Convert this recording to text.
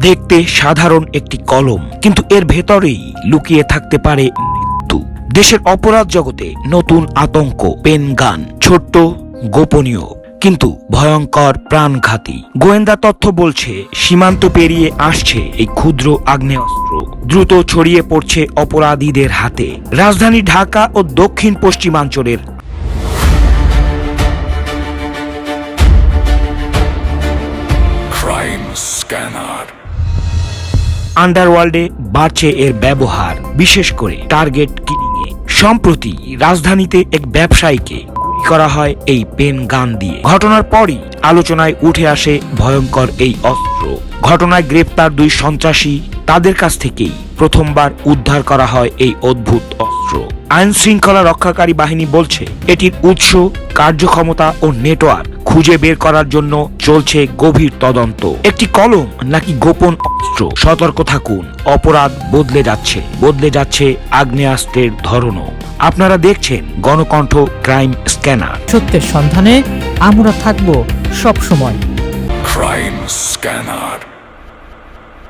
দেখতে সাধারণ একটি কলম, কিন্তু এর ভেতরেই লুকিয়ে থাকতে পারে মৃত্যু। দেশের অপরাধ জগতে নতুন আতঙ্ক, পেন গান। ছোট্ট, গোপনীয়, কিন্তু ভয়ঙ্কর, প্রাণঘাতী। গোয়েন্দা তথ্য বলছে সীমান্ত পেরিয়ে আসছে এই ক্ষুদ্র আগ্নেয়াস্ত্র, দ্রুত ছড়িয়ে পড়ছে অপরাধীদের হাতে। রাজধানী ঢাকা ও দক্ষিণ পশ্চিমাঞ্চলের আন্ডারওয়ার্ল্ডে বাড়ছে এর ব্যবহার, বিশেষ করে টার্গেট কিলিংয়ে। সম্প্রতি রাজধানীতে এক ব্যবসায়ীকে গুলি করা হয় এই পেন গান দিয়ে। ঘটনার পরই আলোচনায় উঠে আসে ভয়ঙ্কর এই অস্ত্র। ঘটনায় গ্রেপ্তার 2 সন্ত্রাসী, তাদের কাছ থেকেই প্রথমবার উদ্ধার করা হয় এই অদ্ভুত অস্ত্র। আইন শৃঙ্খলা রক্ষাকারী বাহিনী বলছে এটির উৎস, কার্যক্ষমতা ও নেটওয়ার্ক খুঁজে বের করার জন্য চলছে গভীর তদন্ত। একটি কলম নাকি গোপন অস্ত্র? সতর্ক থাকুন, অপরাধ বদলে যাচ্ছে আগ্নেয়াস্ত্রের ধরনও। আপনারা দেখছেন গণকণ্ঠ ক্রাইম স্ক্যানার। সত্যের সন্ধানে আমরা থাকব সব সময়। Crime scanner.